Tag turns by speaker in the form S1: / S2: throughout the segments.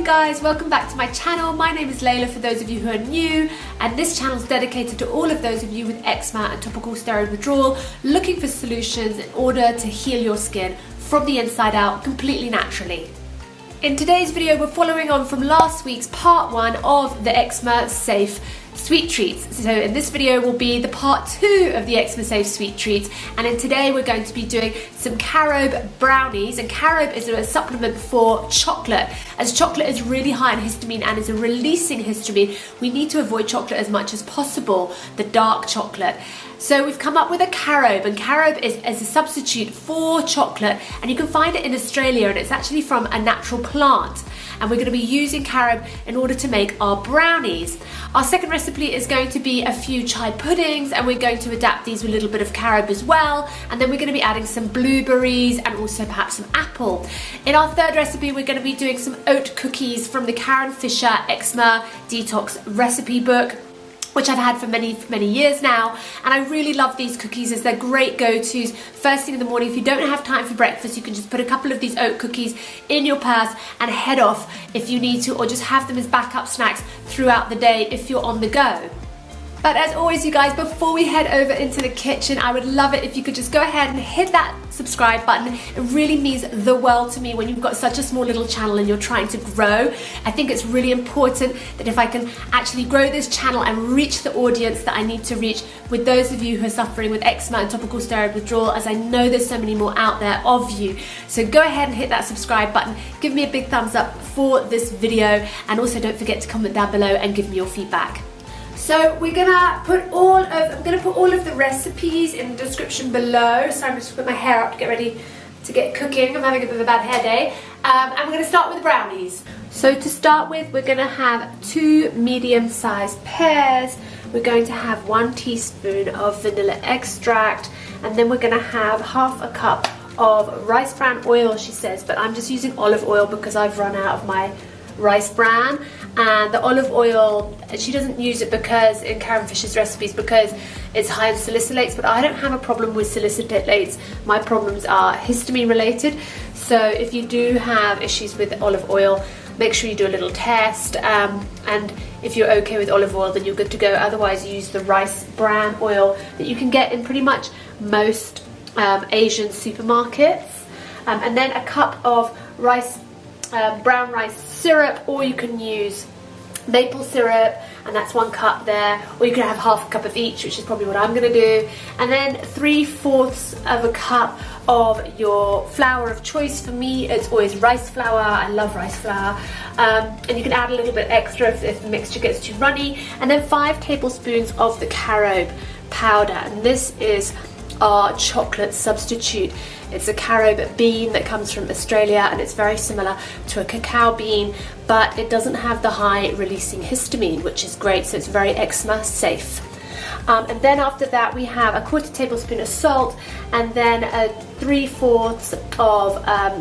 S1: guys, welcome back to my channel. My name is Layla for those of you who are new, and this channel is dedicated to all of those of you with eczema and topical steroid withdrawal looking for solutions in order to heal your skin from the inside out completely naturally. In today's video, we're following on from last week's part 1 of the eczema safe sweet treats. So in this video will be the part 2 of the eczema safe sweet treats, and in today we're going to be doing some Carob Brownies. And Carob is a supplement for chocolate. As chocolate is really high in histamine and is a releasing histamine, we need to avoid chocolate as much as possible, the dark chocolate. So we've come up with a Carob, and Carob is a substitute for chocolate, and you can find it in Australia, and it's actually from a natural plant. And we're going to be using Carob in order to make our brownies. Our second recipe is going to be a few Chia puddings, and we're going to adapt these with a little bit of Carob as well. And then we're going to be adding some blueberries and also perhaps some apple. In our third recipe, we're going to be doing some oat cookies from the Fischer Eczema Detox recipe book, which I've had for many years now, and I really love these cookies as they're great go-tos first thing in the morning. If you don't have time for breakfast, you can just put a couple of these oat cookies in your purse and head off if you need to, or just have them as backup snacks throughout the day if you're on the go. But as always, you guys, before we head over into the kitchen, I would love it if you could just go ahead and hit that subscribe button. It really means the world to me when you've got such a small little channel and you're trying to grow. I think it's really important that if I can actually grow this channel and reach the audience that I need to reach with those of you who are suffering with eczema and topical steroid withdrawal, as I know there's so many more out there of you. So go ahead and hit that subscribe button. Give me a big thumbs up for this video, and also don't forget to comment down below and give me your feedback. So we're gonna put all of the recipes in the description below. So I'm just gonna put my hair up to get ready to get cooking. I'm having a bit of a bad hair day. And we're gonna start with the brownies. So to start with, we're gonna have 2 medium-sized pears. We're going to have 1 teaspoon of vanilla extract, and then we're gonna have half a cup of rice bran oil, she says, but I'm just using olive oil because I've run out of my rice bran. And the olive oil, she doesn't use it because in Karen Fisher's recipes because it's high in salicylates, but I don't have a problem with salicylates. My problems are histamine related. So if you do have issues with olive oil, make sure you do a little test, and if you're okay with olive oil, then you're good to go. Otherwise, use the rice bran oil that you can get in pretty much most Asian supermarkets, and then a cup of brown rice syrup, or you can use maple syrup, and that's 1 cup there, or you can have half a cup of each, which is probably what I'm going to do. And then 3/4 of a cup of your flour of choice. For me, it's always rice flour. I love rice flour, and you can add a little bit extra if the mixture gets too runny. And then 5 tablespoons of the Carob powder, and this is our chocolate substitute. It's a carob bean that comes from Australia, and it's very similar to a cacao bean, but it doesn't have the high releasing histamine, which is great, so it's very eczema safe. And then after that, we have a 1/4 tablespoon of salt, and then 3/4 of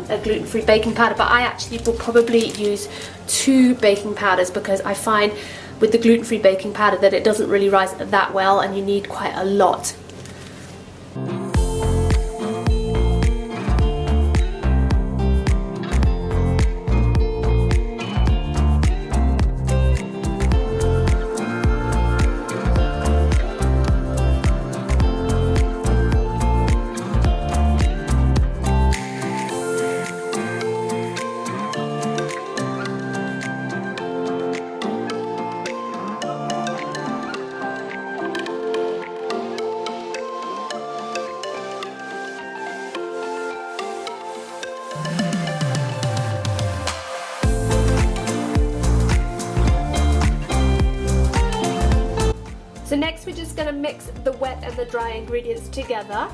S1: a gluten-free baking powder, but I actually will probably use 2 baking powders because I find with the gluten-free baking powder that it doesn't really rise that well, and you need quite a lot. So next we're just going to mix the wet and the dry ingredients together.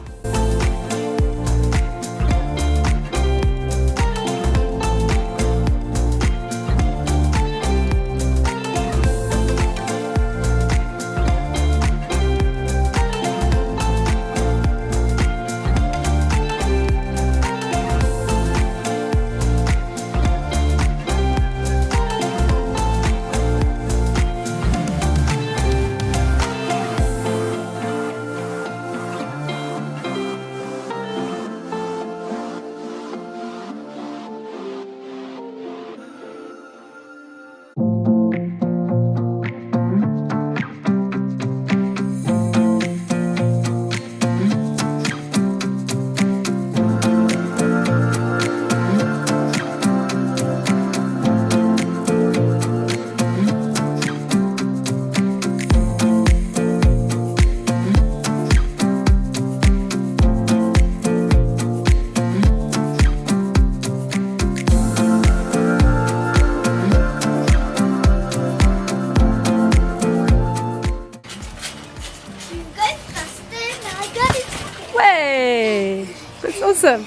S1: Awesome.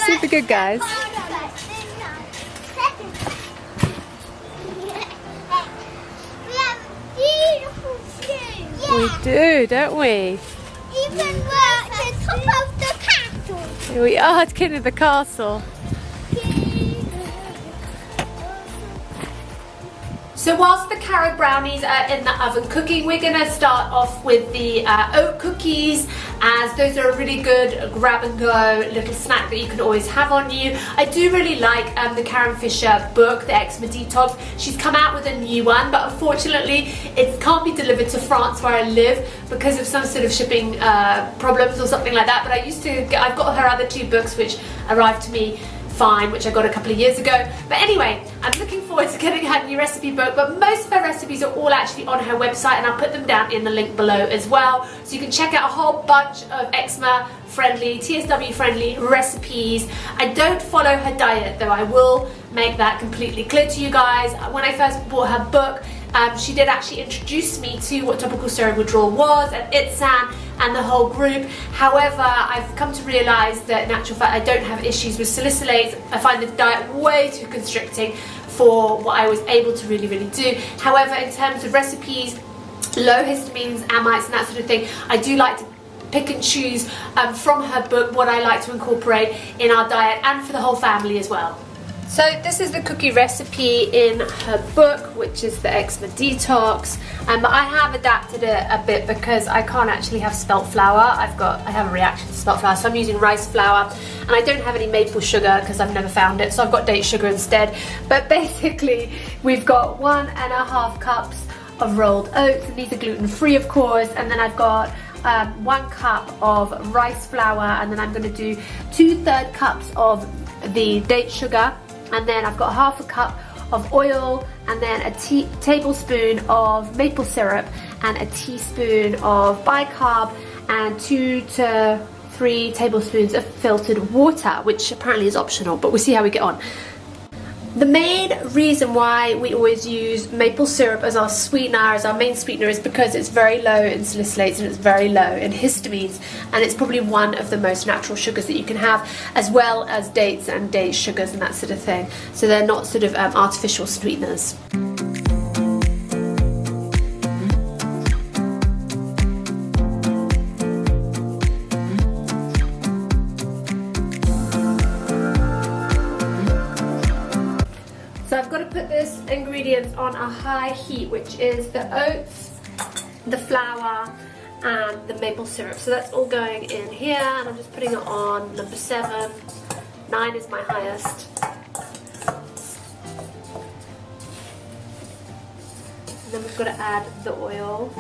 S1: Super good, guys. We do, don't we?
S2: Even we're at the top of the castle.
S1: Here we are at King of the Castle. So whilst the Carob Brownies are in the oven cooking, we're going to start off with the Oat Cookies, as those are a really good grab and go little snack that you can always have on you. I do really like the Karen Fischer book, The Eczema Detox. She's come out with a new one, but unfortunately it can't be delivered to France where I live because of some sort of shipping problems or something like that. But I've got her other two books which arrived to me fine, which I got a couple of years ago. But anyway, I'm looking forward to getting her new recipe book, but most of her recipes are all actually on her website, and I'll put them down in the link below as well, so you can check out a whole bunch of eczema friendly, TSW friendly recipes. I don't follow her diet though, I will make that completely clear to you guys. When I first bought her book, she did actually introduce me to what topical steroid withdrawal was at ECZEMA and the whole group. However, I've come to realise that in actual fact I don't have issues with salicylates. I find the diet way too constricting for what I was able to really do. However, in terms of recipes, low histamines, amites and that sort of thing, I do like to pick and choose from her book what I like to incorporate in our diet and for the whole family as well. So this is the cookie recipe in her book, which is the Eczema Detox, but I have adapted it a bit because I can't actually have spelt flour. I have a reaction to spelt flour, so I'm using rice flour, and I don't have any maple sugar because I've never found it, so I've got date sugar instead. But basically we've got 1.5 cups of rolled oats, and these are gluten-free of course, and then I've got 1 cup of rice flour, and then I'm going to do 2/3 cups of the date sugar. And then I've got 1/2 cup of oil, and then a tablespoon of maple syrup, and a teaspoon of bicarb, and 2 to 3 tablespoons of filtered water, which apparently is optional, but we'll see how we get on. The main reason why we always use maple syrup as our sweetener, as our main sweetener, is because it's very low in salicylates and it's very low in histamines, and it's probably one of the most natural sugars that you can have, as well as dates and date sugars and that sort of thing. So they're not sort of artificial sweeteners. So I've got to put this ingredients on a high heat, which is the oats, the flour, and the maple syrup. So that's all going in here, and I'm just putting it on number 7. 9 is my highest. And then we've got to add the oil.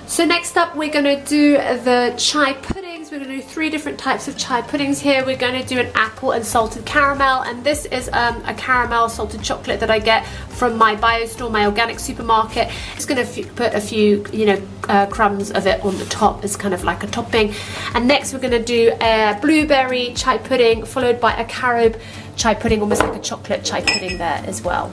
S1: So next up we're going to do the chai puddings. We're going to do 3 different types of chai puddings here. We're going to do an apple and salted caramel, and this is a caramel salted chocolate that I get from my bio store, my organic supermarket. It's going to put a few, crumbs of it on the top as kind of like a topping. And next we're going to do a blueberry chai pudding, followed by a carob chai pudding, almost like a chocolate chai pudding there as well.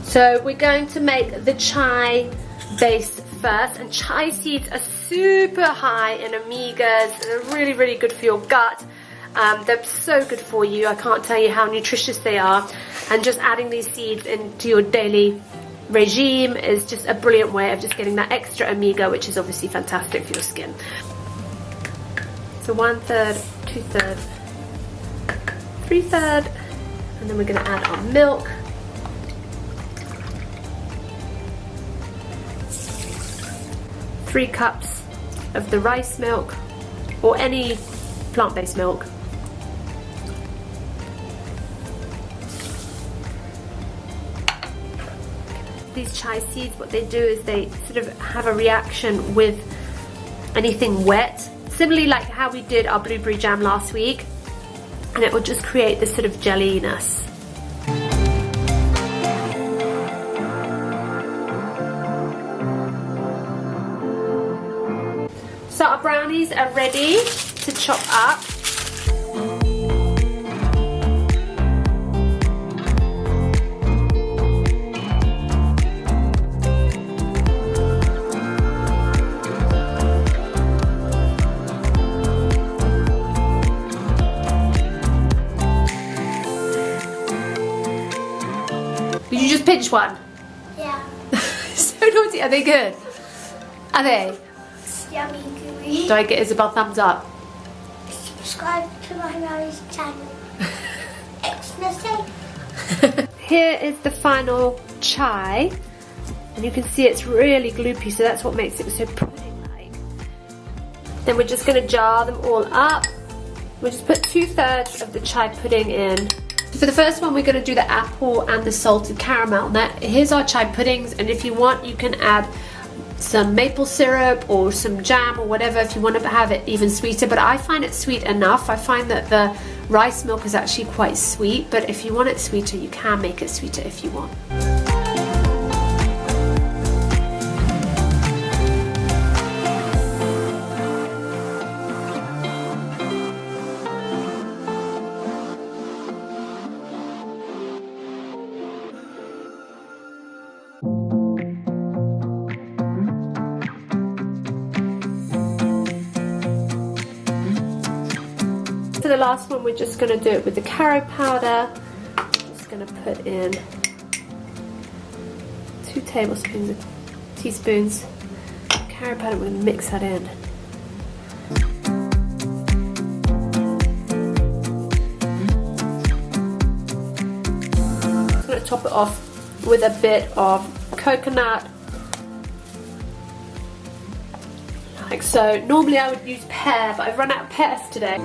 S1: So we're going to make the chai base first, and chia seeds are super high in omegas. They're really, really good for your gut. They're so good for you. I can't tell you how nutritious they are. And just adding these seeds into your daily regime is just a brilliant way of just getting that extra omega, which is obviously fantastic for your skin. So 1/3, 2/3, 3/3, and then we're going to add our milk. Three cups of the rice milk or any plant-based milk. These chia seeds, what they do is they sort of have a reaction with anything wet, similarly like how we did our blueberry jam last week, and it will just create this sort of jelliness. So our brownies are ready to chop up. Did you just pinch one?
S2: Yeah.
S1: So naughty. Are they good? Are they?
S2: It's yummy gooey.
S1: Do I get Isabel thumbs up?
S2: Subscribe to my mommy's channel. Extra safe.
S1: Here is the final chai, and you can see it's really gloopy, so that's what makes it so pudding-like. Then we're just going to jar them all up. We'll just put 2/3 of the chai pudding in. For the first one, we're going to do the apple and the salted caramel. Now, here's our chai puddings, and if you want, you can add some maple syrup or some jam or whatever if you want to have it even sweeter, but I find it sweet enough. I find that the rice milk is actually quite sweet, but if you want it sweeter, you can make it sweeter if you want. For the last one, we're just going to do it with the carob powder. Just going to put in 2 teaspoons carob powder. We're going to mix that in. I'm going to top it off with a bit of coconut, like so. Normally I would use pear, but I've run out of pears today.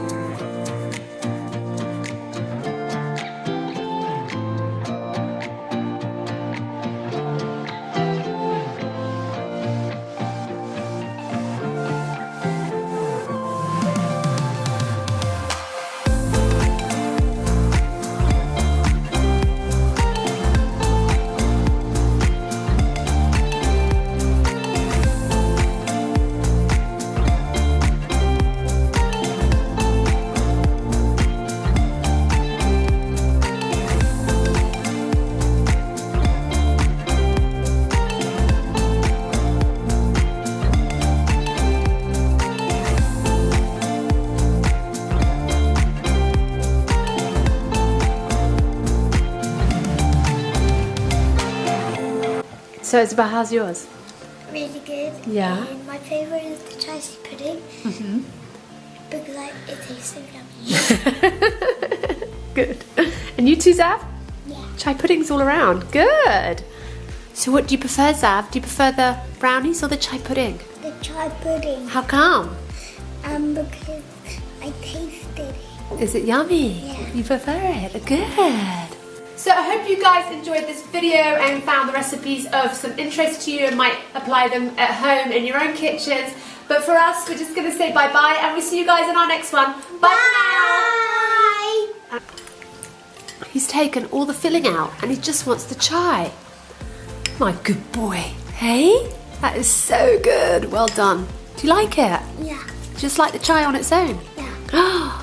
S1: So Isabel, how's yours?
S2: Really good.
S1: Yeah.
S2: And my favourite is the chia seed pudding. Because it tastes so yummy.
S1: Good. And you too, Zav?
S2: Yeah.
S1: Chai puddings all around. Good. So what do you prefer, Zav? Do you prefer the brownies or the chai pudding?
S2: The chai pudding.
S1: How come?
S2: Because I tasted it.
S1: Is it yummy?
S2: Yeah.
S1: You prefer it? Good. So I hope you guys enjoyed this video and found the recipes of some interest to you and might apply them at home in your own kitchens. But for us, we're just going to say bye-bye, and we'll see you guys in our next one. Bye for now! He's taken all the filling out and he just wants the chai. My good boy. Hey? That is so good. Well done. Do you like it?
S2: Yeah.
S1: Just like the chai on its own?
S2: Yeah.